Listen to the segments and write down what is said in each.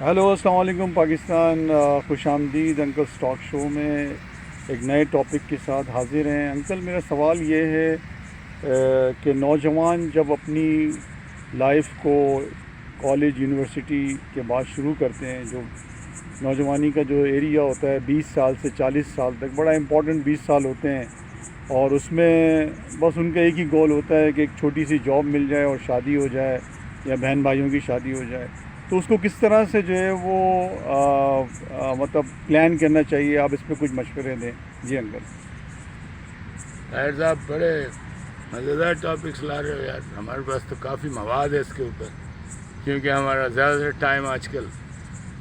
Hello, السلام علیکم پاکستان، خوش آمدید انکل اسٹاک شو میں ایک نئے ٹاپک کے ساتھ حاضر ہیں۔ انکل، میرا سوال یہ ہے کہ نوجوان جب اپنی لائف کو کالج یونیورسٹی کے بعد شروع کرتے ہیں، جو نوجوانی کا جو ایریا ہوتا ہے 20 سال سے 40 سال تک، بڑا امپورٹنٹ 20 سال ہوتے ہیں، اور اس میں بس ان کا ایک ہی گول ہوتا ہے کہ ایک چھوٹی سی جاب مل جائے اور شادی ہو جائے یا بہن بھائیوں کی شادی ہو جائے۔ تو اس کو کس طرح سے جو ہے وہ مطلب پلان کرنا چاہیے؟ آپ اس پہ کچھ مشورے دیں۔ جی انکل۔ طاہر صاحب، بڑے مزیدار ٹاپکس لا رہے ہو یار۔ ہمارے پاس تو کافی مواد ہے اس کے اوپر، کیونکہ ہمارا زیادہ تر ٹائم آج کل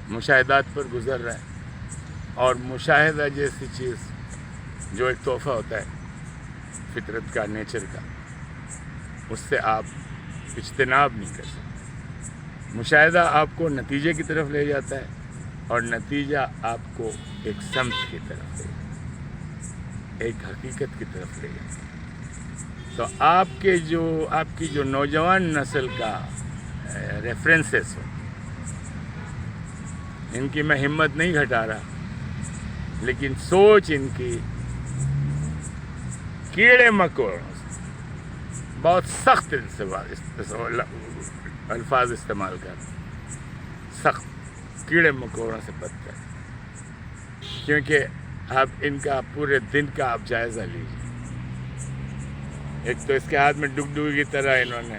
مشاہدات پر گزر رہا ہے، اور مشاہدہ جیسی چیز جو ایک تحفہ ہوتا ہے فطرت کا، نیچر کا، اس سے آپ اجتناب نہیں کر سکتے۔ مشاہدہ آپ کو نتیجے کی طرف لے جاتا ہے، اور نتیجہ آپ کو ایک سمت کی طرف لے جاتا ہے، ایک حقیقت کی طرف لے جاتا ہے۔ تو آپ کی جو نوجوان نسل کا ریفرنسز ہو، ان کی میں ہمت نہیں گھٹا رہا، لیکن سوچ ان کی کیڑے مکوڑوں سے، بہت سخت الفاظ استعمال کر، سخت کیڑے مکوڑوں سے بدتر، کیونکہ آپ ان کا پورے دن کا آپ جائزہ لیجیے۔ ایک تو اس کے ہاتھ میں ڈگڈگی کی طرح انہوں نے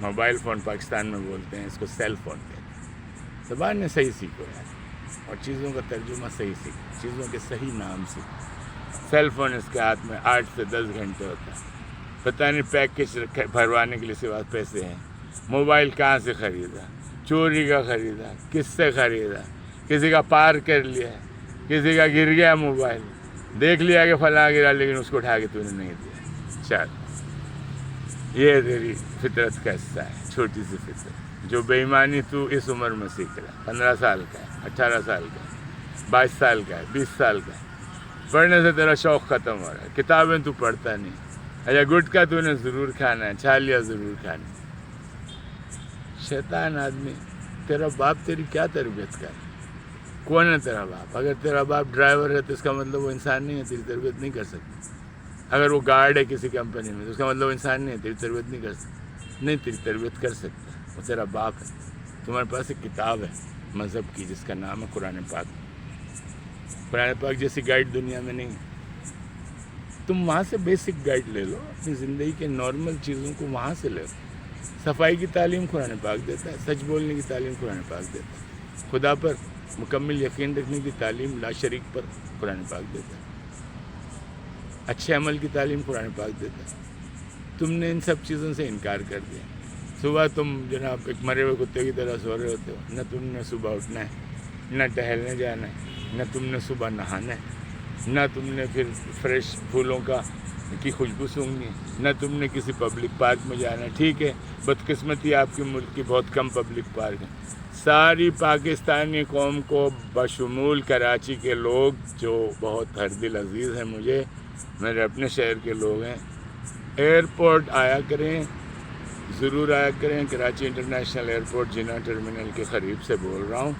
موبائل فون، پاکستان میں بولتے ہیں اس کو سیل فون کہتے ہیں۔ زبان نے صحیح سیکھو یار، اور چیزوں کا ترجمہ صحیح سیکھو، چیزوں کے صحیح نام سیکھو۔ سیل فون اس کے ہاتھ میں 8 سے 10 گھنٹے ہوتا ہے، پتہ نہیں پیکج بھروانے کے لیے سوا پیسے ہیں۔ موبائل کہاں سے خریدا، چوری کا خریدا، کس سے خریدا، کسی کا پار کر لیا، کسی کا گر گیا موبائل، دیکھ لیا کہ فلاں گرا، لیکن اس کو اٹھا کے تو نے نہیں دیا۔ چل، یہ تیری فطرت کا حصہ ہے، چھوٹی سی فطرت جو بے ایمانی تو اس عمر میں سیکھ رہا ہے۔ 15 سال کا ہے، 18 سال کا ہے، 22 سال کا ہے، 20 سال کا ہے، پڑھنے سے تیرا شوق ختم ہو رہا ہے، کتابیں تو پڑھتا نہیں، اچھا گٹکا تو نے ضرور کھانا ہے، چھالیاں ضرور کھانی۔ شیطان آدمی، تیرا باپ تیری کیا تربیت کرے؟ کون ہے تیرا باپ؟ اگر تیرا باپ ڈرائیور ہے تو اس کا مطلب وہ انسان نہیں ہے، تیری تربیت نہیں کر سکتا۔ اگر وہ گارڈ ہے کسی کمپنی میں تو اس کا مطلب وہ انسان نہیں ہے، تیری تربیت نہیں کر سکتا۔ نہیں، تیری تربیت کر سکتا، وہ تیرا باپ ہے۔ تمہارے پاس ایک کتاب ہے مذہب کی جس کا نام ہے قرآن پاک۔ قرآن پاک جیسی گائیڈ دنیا میں نہیں ہے، تم وہاں سے بیسک گائیڈ لے لو، اپنی زندگی کے نارمل چیزوں کو وہاں سے لے لو۔ صفائی کی تعلیم قرآن پاک دیتا ہے، سچ بولنے کی تعلیم قرآن پاک دیتا ہے، خدا پر مکمل یقین رکھنے کی تعلیم لا شریک پر قرآن پاک دیتا ہے، اچھے عمل کی تعلیم قرآن پاک دیتا ہے۔ تم نے ان سب چیزوں سے انکار کر دیا۔ صبح تم جناب ایک مرے ہوئے کتے کی طرح سو رہے ہوتے ہو، نہ تم نے صبح اٹھنا ہے، نہ ٹہلنے جانا ہے، نہ تم نے صبح نہانا ہے، نہ تم نے پھر فریش پھولوں کی خوشبو سونگنی ہے، نہ تم نے کسی پبلک پارک میں جانا ہے۔ ٹھیک ہے، بدقسمتی آپ کے ملک کی بہت کم پبلک پارک ہیں۔ ساری پاکستانی قوم کو بشمول کراچی کے لوگ جو بہت ہر دل عزیز ہیں مجھے، میرے اپنے شہر کے لوگ ہیں، ایئرپورٹ آیا کریں، ضرور آیا کریں۔ کراچی انٹرنیشنل ایئرپورٹ جنا ٹرمینل کے قریب سے بول رہا ہوں۔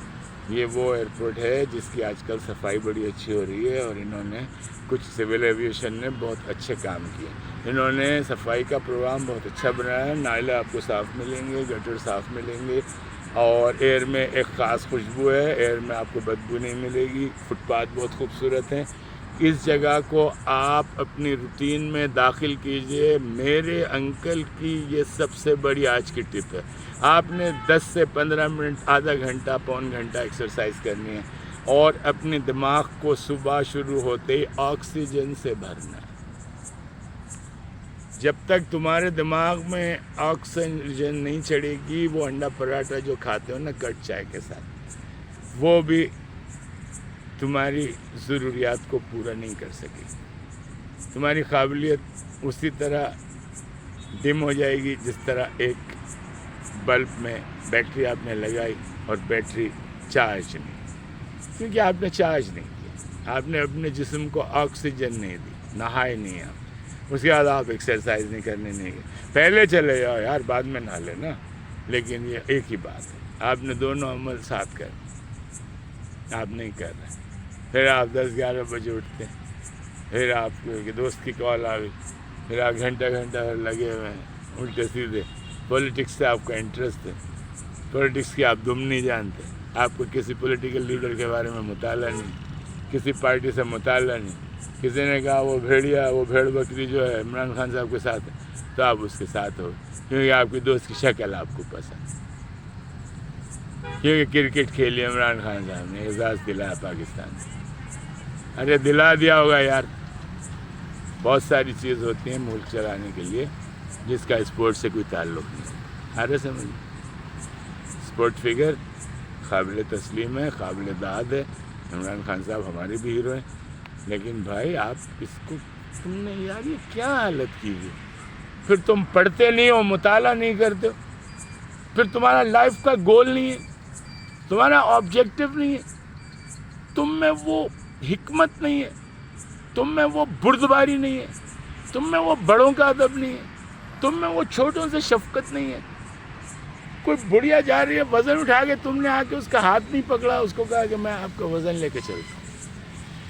یہ وہ ایئرپورٹ ہے جس کی آج کل صفائی بڑی اچھی ہو رہی ہے، اور انہوں نے کچھ سول ایویشن نے بہت اچھے کام کیے۔ انہوں نے صفائی کا پروگرام بہت اچھا بنایا ہے، نالے آپ کو صاف ملیں گے، گٹر صاف ملیں گے، اور ایئر میں ایک خاص خوشبو ہے، ایئر میں آپ کو بدبو نہیں ملے گی۔ فٹ پاتھ بہت خوبصورت ہیں۔ اس جگہ کو آپ اپنی روٹین میں داخل کیجئے۔ میرے انکل کی یہ سب سے بڑی آج کی ٹپ ہے، آپ نے 10 سے 15 منٹ، آدھا گھنٹہ، پون گھنٹہ ایکسرسائز کرنی ہے، اور اپنے دماغ کو صبح شروع ہوتے ہی آکسیجن سے بھرنا ہے۔ جب تک تمہارے دماغ میں آکسیجن نہیں چڑھے گی، وہ انڈا پراٹھا جو کھاتے ہو نا کٹ چائے کے ساتھ، وہ بھی تمہاری ضروریات کو پورا نہیں کر سکے گی۔ تمہاری قابلیت اسی طرح ڈم ہو جائے گی جس طرح ایک بلب میں بیٹری آپ نے لگائی اور بیٹری چارج نہیں، کیونکہ آپ نے چارج نہیں کیا، آپ نے اپنے جسم کو آکسیجن نہیں دی، نہائے نہیں آپ، اس کے بعد آپ ایکسرسائز نہیں کرنے نہیں گئے۔ پہلے چلے جاؤ یار، بعد میں نہ لینا، لیکن یہ ایک ہی بات ہے، آپ نے دونوں عمل ساتھ کر، آپ نہیں کر رہے، پھر آپ 10-11 بجے اٹھتے ہیں، پھر آپ کے دوست کی کال آ گئی، پھر آپ گھنٹہ لگے ہوئے ہیں الٹے سیدھے. پولیٹکس سے آپ کا انٹرسٹ ہے، پولیٹکس کی آپ دم نہیں جانتے، آپ کو کسی پولیٹیکل لیڈر کے بارے میں مطالعہ نہیں، کسی پارٹی سے مطالعہ نہیں. کسی نے کہا وہ بھیڑیا، وہ بھیڑ بکری جو ہے عمران خان صاحب کے ساتھ ہے، تو آپ اس کے ساتھ ہو، کیونکہ آپ کی دوست کی شکل آپ کو پسند، کیونکہ کرکٹ کھیلی عمران خان صاحب نے، اعزاز دلایا پاکستان سے. ارے دلا دیا ہوگا یار. بہت ساری چیز ہوتی ہیں ملک چلانے کے لیے جس کا اسپورٹ سے کوئی تعلق نہیں. ارے سمجھ، اسپورٹ فگر قابل تسلیم ہے، قابل داد ہے. عمران خان صاحب ہمارے بھی ہیرو ہیں، لیکن بھائی آپ اس کو، تم نے یار یہ کیا حالت کی ہے؟ پھر تم پڑھتے نہیں ہو، مطالعہ نہیں کرتے ہو، پھر تمہارا لائف کا گول نہیں ہے، تمہارا آبجیکٹو نہیں ہے، تم میں وہ حکمت نہیں ہے، تم میں وہ بردباری نہیں ہے، تم میں وہ بڑوں کا ادب نہیں ہے، تم میں وہ چھوٹوں سے شفقت نہیں ہے. کوئی بڑھیا جا رہی ہے وزن اٹھا کے، تم نے آ کے اس کا ہاتھ نہیں پکڑا، اس کو کہا کہ میں آپ کا وزن لے کے چلتا ہوں.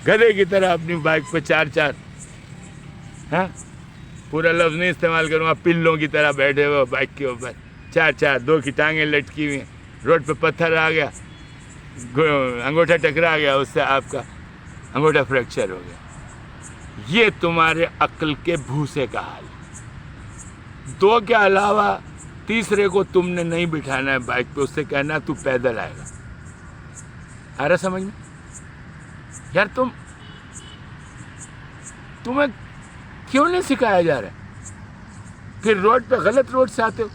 گدھے کی طرح اپنی بائک پہ 4 ہاں، پورا لفظ نہیں استعمال کروں گا، پلوں کی طرح بیٹھے ہوئے بائک کے اوپر 4 2 کی ٹانگیں لٹکی ہوئی ہیں، روڈ پہ پتھر آ گیا، انگوٹھا ٹکرا گیا، اس سے آپ کا انگوٹھا فریکچر ہو گیا. یہ تمہارے عقل کے بھوسے کا حال ہے. 2 کے علاوہ تیسرے کو تم نے نہیں بٹھانا ہے بائک پہ، اس سے کہنا تو پیدل آئے گا. آ رہا سمجھ میں؟ یار تمہیں کیوں نہیں سکھایا جا رہا ہے؟ پھر روڈ پہ غلط روڈ سے آتے ہو،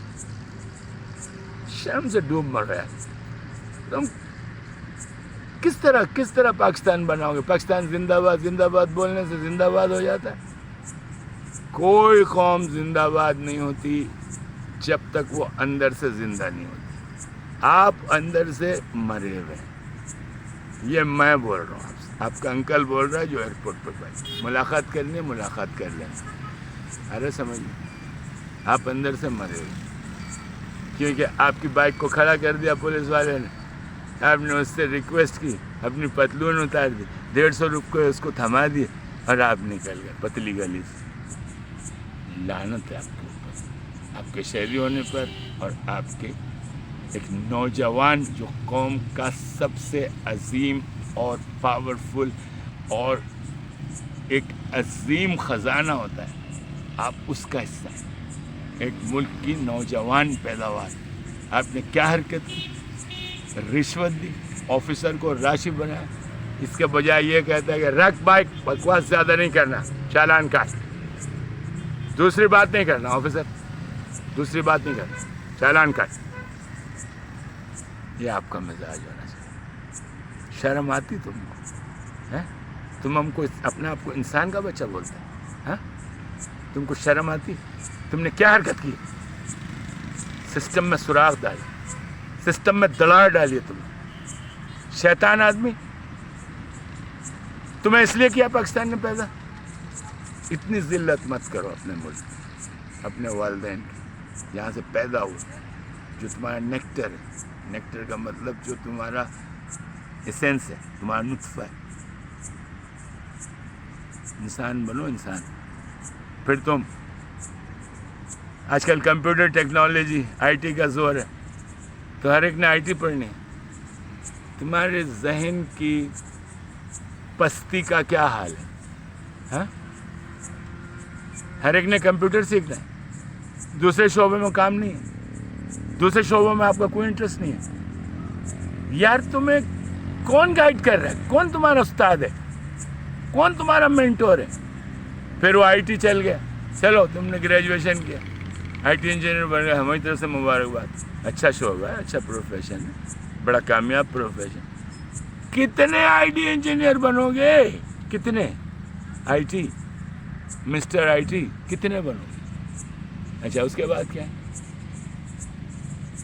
شرم سے ڈوب مر رہا ہے. تم کس طرح پاکستان بناؤ گے؟ پاکستان زندہ باد بولنے سے زندہ باد ہو جاتا ہے؟ کوئی قوم زندہ باد نہیں ہوتی جب تک وہ اندر سے زندہ نہیں ہوتی. آپ اندر سے مرے ہوئے ہیں. یہ میں بول رہا ہوں آپ سے، آپ کا انکل بول رہا ہے جو ایئرپورٹ پر بیٹھ ملاقات کرنی ہے، ملاقات کر لیں. ارے سمجھ لیں، آپ اندر سے مرے ہوئے ہیں. کیونکہ آپ کی بائک کو کھڑا کر دیا پولیس والے نے، آپ نے اس سے ریکویسٹ کی، اپنی پتلون اتار دی، 150 روپے اس کو تھما دیے، اور آپ نکل گئے پتلی گلی سے. لعنت ہے آپ کے اوپر، آپ کے شہری ہونے پر، اور آپ کے ایک نوجوان جو قوم کا سب سے عظیم اور پاورفل اور ایک عظیم خزانہ ہوتا ہے، آپ اس کا حصہ ہیں. ایک ملک کی نوجوان پیداوار. آپ نے کیا حرکت کی؟ رشوت دی، آفیسر کو راشی بنایا. اس کے بجائے یہ کہتا ہے کہ رکھ بائک، بکواس زیادہ نہیں کرنا، چالان کاٹ. دوسری بات نہیں کرنا آفیسر، دوسری بات نہیں کرنا، چالان کاٹ. یہ آپ کا مزاج ہونا چاہیے. شرم آتی تم کو؟ تم ہم کو اپنے آپ کو انسان کا بچہ بولتے ہیں؟ تم کو شرم آتی؟ تم نے کیا حرکت کی؟ سسٹم میں سراغ ڈالی، سسٹم میں دڑار ڈالی. تم شیطان آدمی، تمہیں اس لیے کیا پاکستان نے پیدا. اتنی ذلت مت کرو اپنے ملک، اپنے والدین کی، جہاں سے پیدا ہوا، جو تمہارا نیکٹر ہے. نیکٹر کا مطلب جو تمہارا ایسنس ہے، تمہارا نطفہ ہے. انسان بنو، انسان. پھر تم آج کل کمپیوٹر ٹیکنالوجی، آئی ٹی کا زور ہے، تو ہر ایک نے آئی ٹی پڑھنی ہے. تمہارے ذہن کی پستی کا کیا حال ہے؟ ہر ایک نے کمپیوٹر سیکھنا ہے، دوسرے شعبے میں کام نہیں ہے، دوسرے شعبوں میں آپ کا کوئی انٹرسٹ نہیں ہے. یار تمہیں کون گائیڈ کر رہا ہے؟ کون تمہارا استاد ہے؟ کون تمہارا مینٹور ہے؟ پھر وہ آئی ٹی چل گیا، چلو تم نے گریجویشن کیا، آئی ٹی انجینئر بن گئے، ہماری طرف سے مبارکباد. اچھا شعبہ ہے، اچھا پروفیشن ہے، بڑا کامیاب پروفیشن. کتنے آئی ٹی انجینئر بنو گے؟ کتنے I T mister I T کتنے بنو گے؟ اچھا اس کے بعد کیا ہے؟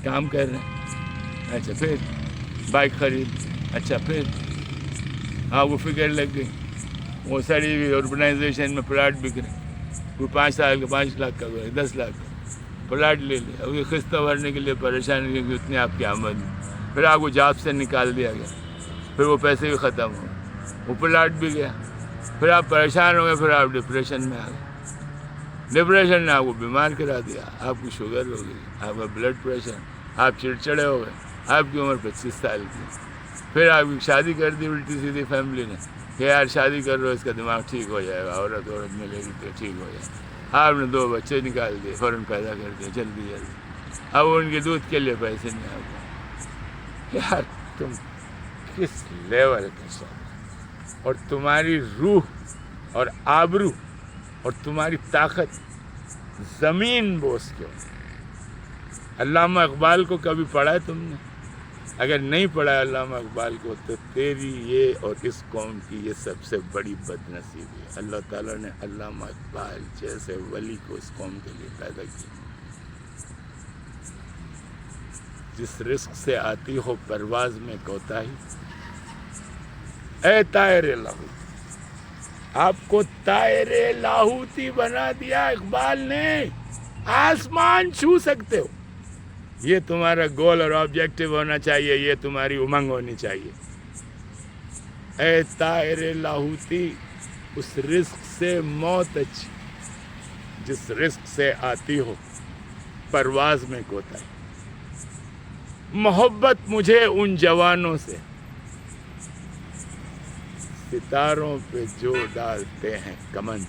کام کر رہے ہیں. اچھا پھر بائک خرید. اچھا پھر وہ فکر لگ گئی، وہ سڑی ہوئی اربنائزیشن میں پلاٹ بک رہے. کوئی 5 سال کا 5 لاکھ کا، کوئی 10 لاکھ کا پلاٹ لے لے. اب یہ قسطیں بھرنے کے لیے پریشان ہے کیونکہ اتنی آپ کی آمد نہیں. پھر آپ کو جاب سے نکال دیا گیا، پھر وہ پیسے بھی ختم ہو گئے، وہ پلاٹ بھی گیا، پھر آپ پریشان ہو گئے، پھر آپ ڈپریشن میں آ گئے، ڈپریشن نے آپ کو بیمار کرا دیا، آپ کی شوگر ہو گئی، آپ کا بلڈ پریشر، آپ چڑچڑے ہو گئے، آپ کی عمر 25 سال کی، پھر آپ کی شادی کر دی الٹی سیدھی فیملی نے کہ یار شادی کر رہو اس کا دماغ ٹھیک ہو جائے گا، عورت ملے گی تو ٹھیک ہو جائے گا، آپ نے 2 بچے نکال دیے، فوراً پیدا کر دیے جلدی جلدی، اب ان کے دودھ کے لیے پیسے نہیں آتے، یار تم کس لیول کا شخص، اور تمہاری روح اور آبرو اور تمہاری طاقت زمین بوس کیوں؟ علامہ اقبال کو کبھی پڑھا ہے تم نے؟ اگر نہیں پڑھا ہے علامہ اقبال کو تو تیری یہ اور اس قوم کی یہ سب سے بڑی بد نصیبی ہے۔ اللہ تعالیٰ نے علامہ اقبال جیسے ولی کو اس قوم کے لیے پیدا کیا، جس رزق سے آتی ہو پرواز میں کوتاہی، اے طائر لاہوتی، آپ کو طائر لاہوتی بنا دیا اقبال نے، آسمان چھو سکتے ہو، یہ تمہارا گول اور آبجیکٹیو ہونا چاہیے، یہ تمہاری امنگ ہونی چاہیے، اے طائر لاہوتی، اس رزق سے موت اچھی جس رزق سے آتی ہو پرواز میں کوتاہی، محبت مجھے ان جوانوں سے ستاروں پہ جو ڈالتے ہیں کمن،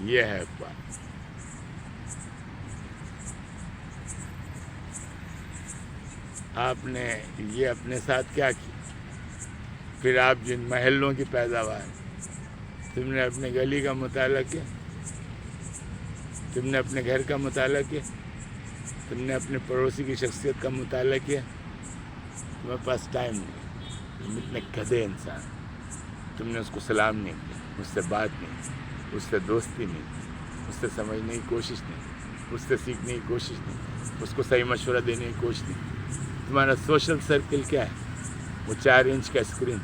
یہ ہے بات۔ آپ نے یہ اپنے ساتھ کیا کیا؟ پھر آپ جن محلوں کی پیداوار، تم نے اپنے گلی کا مطالعہ کیا، تم نے اپنے گھر کا مطالعہ کیا، تم نے اپنے پڑوسی کی شخصیت کا مطالعہ کیا؟ تمہارے پاس ٹائم نہیں، تم اتنے گدھے انسان، تم نے اس کو سلام نہیں کیا، اس سے بات نہیں کی، اس سے دوستی نہیں کی، اس سے سمجھنے کی کوشش نہیں کی، اس سے سیکھنے کی کوشش نہیں کی، اس کو صحیح مشورہ دینے کی کوشش نہیں کی۔ تمہارا سوشل سرکل کیا ہے؟ وہ 4 انچ کا اسکرین،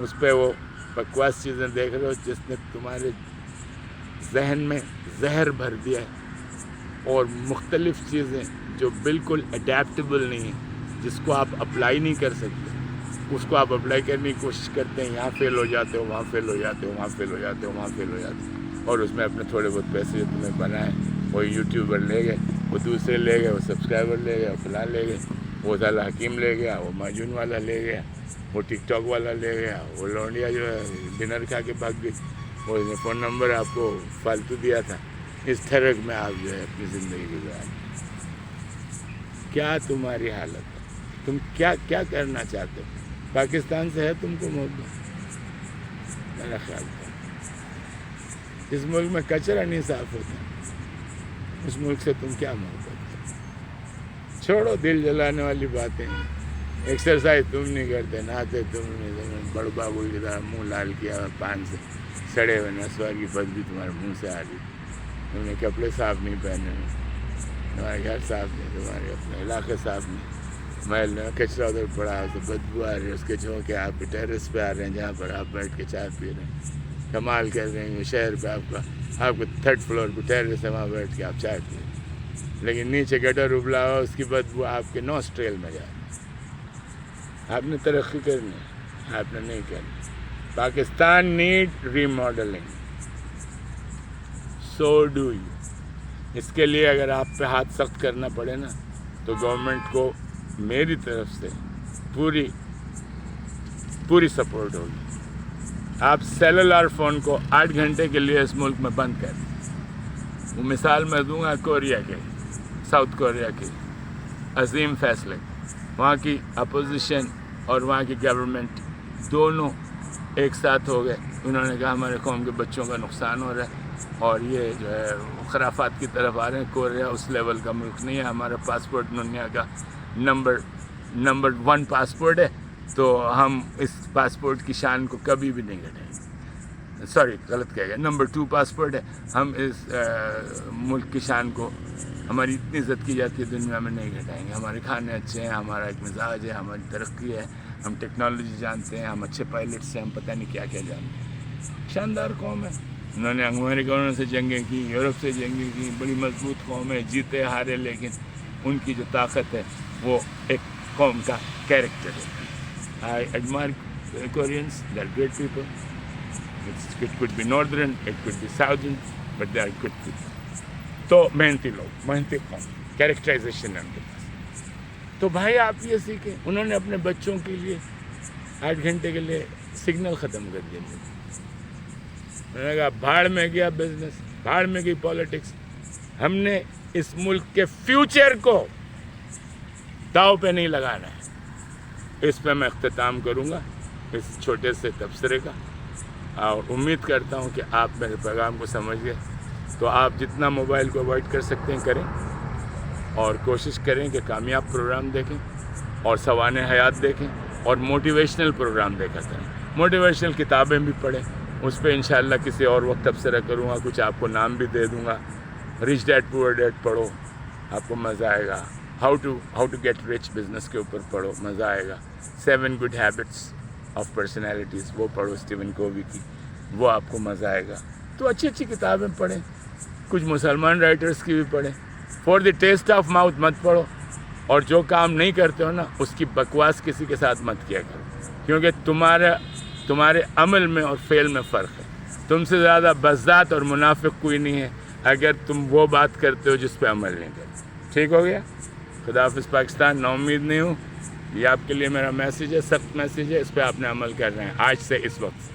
اس پہ وہ بکواس چیزیں دیکھ رہے ہو جس نے تمہارے ذہن میں زہر بھر دیا ہے، اور مختلف چیزیں جو بالکل اڈیپٹیبل نہیں ہیں، جس کو آپ اپلائی نہیں کر سکتے، اس کو آپ اپلائی کرنے کی کوشش کرتے ہیں، یہاں فیل ہو جاتے ہو، وہاں فیل ہو جاتے ہو، وہاں فیل ہو جاتے ہو، وہاں فیل ہو جاتے ہو، اور اس میں اپنے تھوڑے بہت پیسے جو تمہیں بنائے، وہ یوٹیوبر لے گئے، وہ دوسرے لے گئے، وہ سبسکرائبر لے گئے، وہ فلاں لے گئے، وہ سالہ حکیم لے گیا، وہ ماجون والا لے گیا، وہ ٹک ٹاک والا لے گیا، وہ لونڈیا جو ہے ڈنر کھا کے بھاگ گئی، وہ فون نمبر آپ کو فالتو دیا تھا، اس طرح میں آپ جو ہے اپنی زندگی گزار۔ کیا تمہاری حالت ہے؟ تم کیا کرنا چاہتے ہو؟ پاکستان سے ہے تم کو محبت؟ میرا خیال تھا اس ملک میں کچرا نہیں صاف ہوتا، اس ملک سے تم کیا محبت ہے؟ چھوڑو دل جلانے والی باتیں، ایکسرسائز تم نہیں کرتے، نہاتے تم نہیں، بڑ بابو کی طرح منہ لال کیا اور پان سے سڑے ہوئے نسوار کی بدبو تمہارے منہ سے آ رہی، تم نے کپڑے صاف نہیں پہنے ہوئے، تمہارے گھر صاف نہیں، تمہارے اپنے علاقے صاف نہیں، محل میں کچرا ادھر پڑا ہے تو بدبو آ رہی ہے، اس کے جھونکے آپ کے ٹیرس پہ آ رہے ہیں جہاں پر آپ بیٹھ کے چائے پی رہے ہیں، کمال کر رہے ہیں شہر پہ آپ کو 3rd فلور پہ ٹیرس ہے، وہاں بیٹھ کے آپ چائے پی رہے ہیں، لیکن نیچے گٹر ابلا ہوا، اس کی بدبو آپ کے نوسٹریل میں جا رہی ہے۔ آپ نے ترقی کرنی ہے، آپ نے نہیں کرنی۔ Pakistan need remodelling, so do you. اس کے لیے اگر آپ پہ ہاتھ سخت کرنا پڑے نا تو گورنمنٹ کو میری طرف سے پوری سپورٹ ہوگی۔ آپ سیلولر فون کو 8 گھنٹے کے لیے اس ملک میں بند کر دیں۔ وہ مثال میں دوں گا کوریا کے، ساؤتھ کوریا کے عظیم فیصلے، وہاں کی اپوزیشن اور وہاں کی گورنمنٹ دونوں ایک ساتھ ہو گئے، انہوں نے کہا ہمارے قوم کے بچوں کا نقصان ہو رہا ہے اور یہ جو ہے خرافات کی طرف آ رہے ہیں، کوریا اس لیول کا ملک نہیں ہے، ہمارا پاسپورٹ دنیا کا نمبر 1 پاسپورٹ ہے، تو ہم اس پاسپورٹ کی شان کو کبھی بھی نہیں گھٹائیں گے، سوری غلط کہہ گیا، نمبر 2 پاسپورٹ ہے، ہم اس ملک کی شان کو، ہماری اتنی عزت کی جاتی ہے دنیا میں، نہیں گھٹائیں گے، ہمارے کھانے اچھے ہیں، ہمارا ایک مزاج ہے، ہماری ترقی ہے، ہم ٹیکنالوجی جانتے ہیں، ہم اچھے پائلٹس ہیں، ہم پتہ نہیں کیا کیا جانتے ہیں۔ شاندار قوم ہے، انہوں نے امریکانوں سے جنگیں کی، یورپ سے جنگیں کی، بڑی مضبوط قوم ہے، جیتے ہارے، لیکن ان کی جو طاقت ہے وہ ایک قوم کا کیریکٹر ہے. I admire Koreans, they are great people. It could be northern, it could be southern, but they are good people. تو محنتی لوگ, محنتی قوم, کیریکٹرائزیشن ہے ان کے پاس. تو بھائی آپ یہ سیکھیں. انہوں نے اپنے بچوں کے لیے 8 گھنٹے کے لیے سگنل ختم کر دیے. میں نے کہا بھاڑ میں گیا بزنس, بھاڑ میں گئی پالیٹکس. ہم نے اس ملک کے فیوچر کو داؤ پہ نہیں لگانا ہے. اس پہ میں اختتام کروں گا اس چھوٹے سے تبصرے کا, اور امید کرتا ہوں کہ آپ میرے پیغام کو سمجھ گئے. تو آپ جتنا موبائل کو اوائڈ کر سکتے ہیں کریں, اور کوشش کریں کہ کامیاب پروگرام دیکھیں اور سوانح حیات دیکھیں اور موٹیویشنل پروگرام دیکھا کریں. موٹیویشنل کتابیں بھی پڑھیں, اس پہ انشاءاللہ کسی اور وقت تبصرہ کروں گا, کچھ آپ کو نام بھی دے دوں گا. رچ ڈیڈ پور ڈیڈ پڑھو, آپ کو مزہ آئے گا. How to get rich business کے اوپر پڑھو, مزہ آئے گا. 7 گڈ ہیبٹس آف پرسنالٹیز وہ پڑھو اسٹیون کووی کی, وہ آپ کو مزہ آئے گا. تو اچھی اچھی کتابیں پڑھیں, کچھ مسلمان رائٹرز کی بھی پڑھیں. For the test of mouth مت پڑھو, اور جو کام نہیں کرتے ہو نا اس کی بکواس کسی کے ساتھ مت کیا کرو, کیونکہ تمہارے عمل میں اور فعل میں فرق ہے. تم سے زیادہ بزداد اور منافق کوئی نہیں ہے اگر تم وہ بات کرتے ہو جس پہ عمل نہیں کرتے. ٹھیک ہو گیا؟ خدا حافظ پاکستان. نا امید نہیں ہوں. یہ آپ کے لیے میرا میسیج ہے, سخت میسیج ہے, اس پہ آپ نے عمل کر رہے ہیں آج سے اس وقت سے.